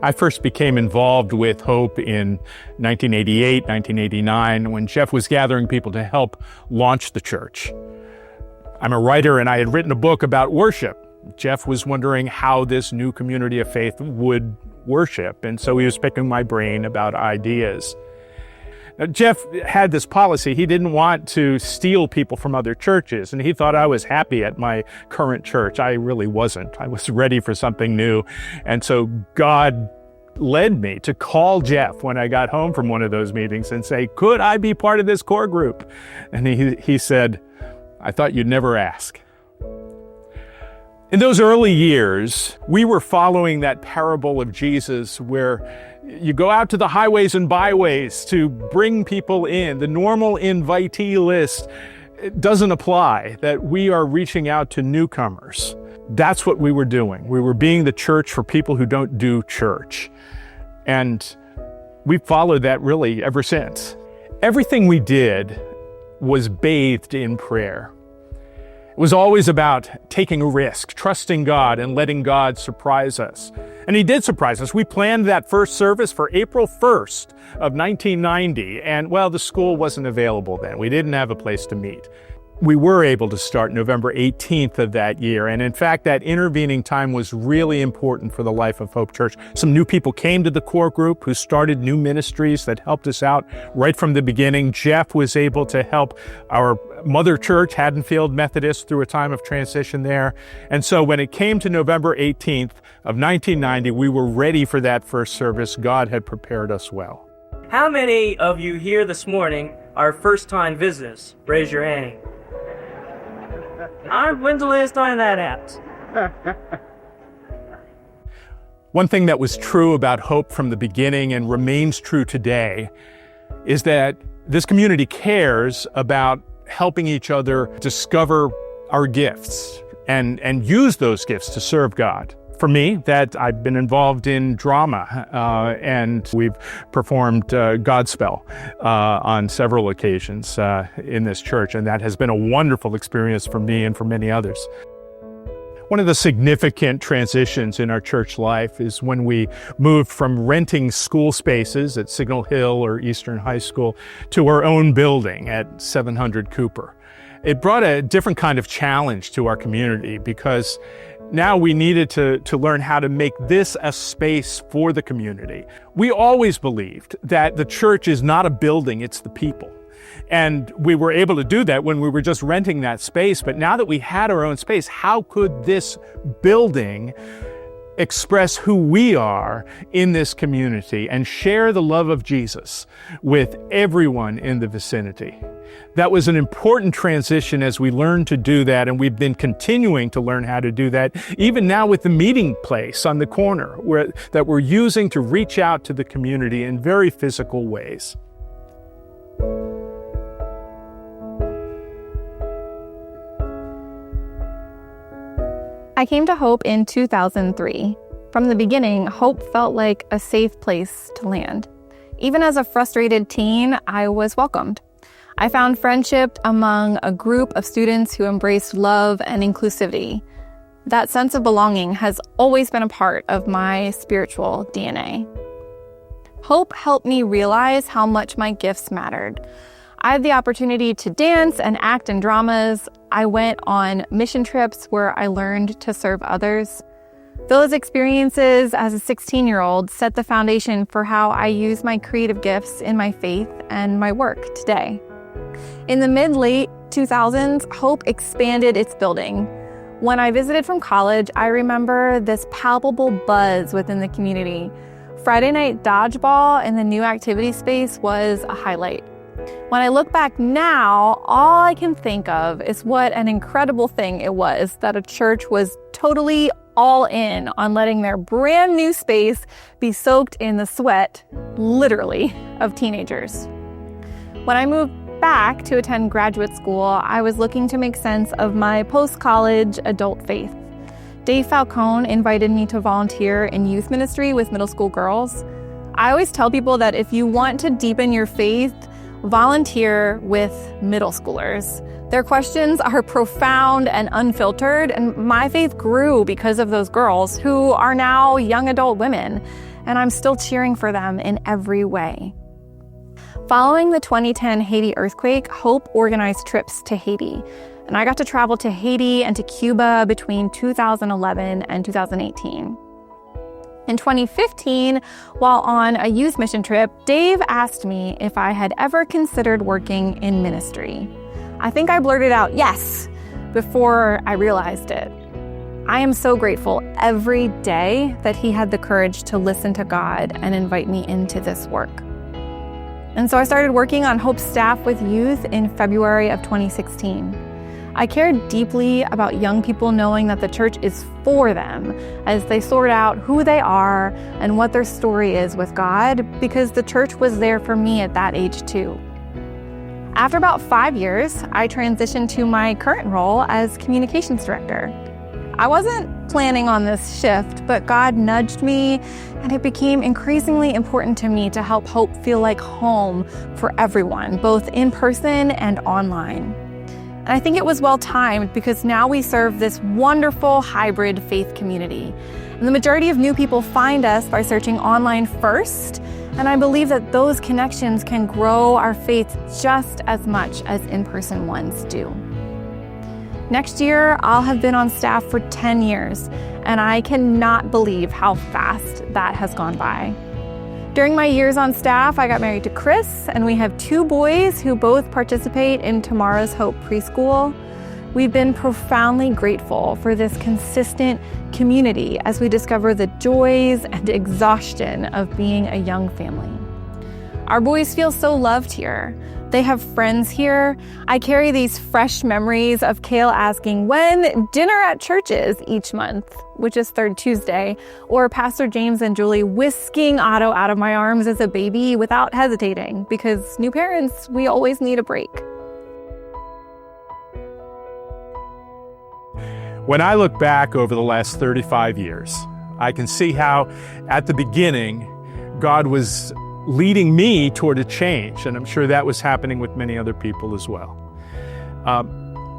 I first became involved with Hope in 1988, 1989, when Jeff was gathering people to help launch the church. I'm a writer, and I had written a book about worship. Jeff was wondering how this new community of faith would worship, and so he was picking my brain about ideas. Now, Jeff had this policy. He didn't want to steal people from other churches, and he thought I was happy at my current church. I really wasn't. I was ready for something new, and so God led me to call Jeff when I got home from one of those meetings and say, could I be part of this core group? And he said, I thought you'd never ask. In those early years, we were following that parable of Jesus where you go out to the highways and byways to bring people in. The normal invitee list doesn't apply, that we are reaching out to newcomers. That's what we were doing. We were being the church for people who don't do church. And we've followed that really ever since. Everything we did was bathed in prayer. It was always about taking a risk, trusting God, and letting God surprise us. And He did surprise us. We planned that first service for April 1st of 1990, and well, the school wasn't available then. We didn't have a place to meet. We were able to start November 18th of that year, and in fact, that intervening time was really important for the life of Hope Church. Some new people came to the core group who started new ministries that helped us out right from the beginning. Jeff was able to help our mother church, Haddonfield Methodist, through a time of transition there. And so when it came to November 18th of 1990, we were ready for that first service. God had prepared us well. How many of you here this morning are first-time visitors? Raise your hand. When's the last time that happened? One thing that was true about Hope from the beginning and remains true today is that this community cares about helping each other discover our gifts and use those gifts to serve God. For me, that I've been involved in drama, and we've performed Godspell on several occasions in this church, and that has been a wonderful experience for me and for many others. One of the significant transitions in our church life is when we moved from renting school spaces at Signal Hill or Eastern High School to our own building at 700 Cooper. It brought a different kind of challenge to our community because now we needed to learn how to make this a space for the community. We always believed that the church is not a building, it's the people. And we were able to do that when we were just renting that space. But now that we had our own space, how could this building express who we are in this community and share the love of Jesus with everyone in the vicinity? That was an important transition as we learned to do that, and we've been continuing to learn how to do that, even now with the meeting place on the corner that we're using to reach out to the community in very physical ways. I came to Hope in 2003. From the beginning, Hope felt like a safe place to land. Even as a frustrated teen, I was welcomed. I found friendship among a group of students who embraced love and inclusivity. That sense of belonging has always been a part of my spiritual DNA. Hope helped me realize how much my gifts mattered. I had the opportunity to dance and act in dramas. I went on mission trips where I learned to serve others. Those experiences as a 16-year-old set the foundation for how I use my creative gifts in my faith and my work today. In the mid-late 2000s, Hope expanded its building. When I visited from college, I remember this palpable buzz within the community. Friday night dodgeball in the new activity space was a highlight. When I look back now, all I can think of is what an incredible thing it was that a church was totally all in on letting their brand new space be soaked in the sweat, literally, of teenagers. When I moved back to attend graduate school, I was looking to make sense of my post-college adult faith. Dave Falcone invited me to volunteer in youth ministry with middle school girls. I always tell people that if you want to deepen your faith, volunteer with middle schoolers. Their questions are profound and unfiltered, and my faith grew because of those girls who are now young adult women. and I'm still cheering for them in every way. Following the 2010 Haiti earthquake, Hope organized trips to Haiti, and I got to travel to Haiti and to Cuba between 2011 and 2018. In 2015, while on a youth mission trip, Dave asked me if I had ever considered working in ministry. I think I blurted out yes before I realized it. I am so grateful every day that he had the courage to listen to God and invite me into this work. And so I started working on Hope's staff with youth in February of 2016. I cared deeply about young people knowing that the church is for them as they sort out who they are and what their story is with God, because the church was there for me at that age too. After about 5 years, I transitioned to my current role as communications director. I wasn't planning on this shift, but God nudged me, and it became increasingly important to me to help Hope feel like home for everyone, both in person and online. And I think it was well timed because now we serve this wonderful hybrid faith community. And the majority of new people find us by searching online first, and I believe that those connections can grow our faith just as much as in-person ones do. Next year, I'll have been on staff for 10 years, and I cannot believe how fast that has gone by. During my years on staff, I got married to Chris, and we have 2 boys who both participate in Tomorrow's Hope preschool. We've been profoundly grateful for this consistent community as we discover the joys and exhaustion of being a young family. Our boys feel so loved here. They have friends here. I carry these fresh memories of Kale asking when dinner at church is each month, which is third Tuesday, or Pastor James and Julie whisking Otto out of my arms as a baby without hesitating, because new parents, we always need a break. When I look back over the last 35 years, I can see how at the beginning, God was leading me toward a change, and I'm sure that was happening with many other people as well.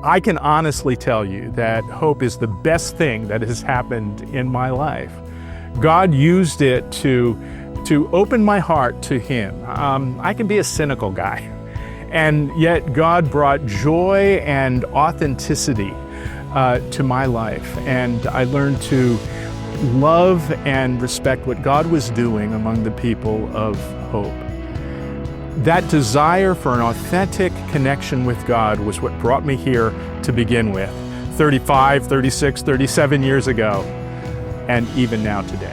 I can honestly tell you that Hope is the best thing that has happened in my life. God used it to open my heart to Him. I can be a cynical guy, and yet God brought joy and authenticity to my life, and I learned to love and respect what God was doing among the people of Hope. That desire for an authentic connection with God was what brought me here to begin with, 35, 36, 37 years ago, and even now today.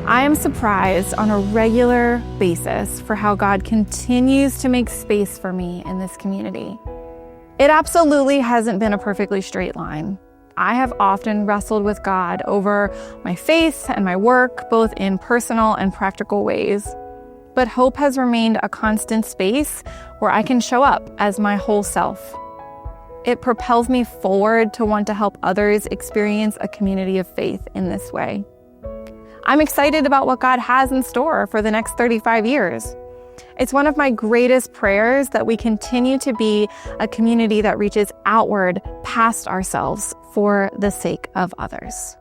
I am surprised on a regular basis for how God continues to make space for me in this community. It absolutely hasn't been a perfectly straight line. I have often wrestled with God over my faith and my work, both in personal and practical ways. But Hope has remained a constant space where I can show up as my whole self. It propels me forward to want to help others experience a community of faith in this way. I'm excited about what God has in store for the next 35 years. It's one of my greatest prayers that we continue to be a community that reaches outward past ourselves for the sake of others.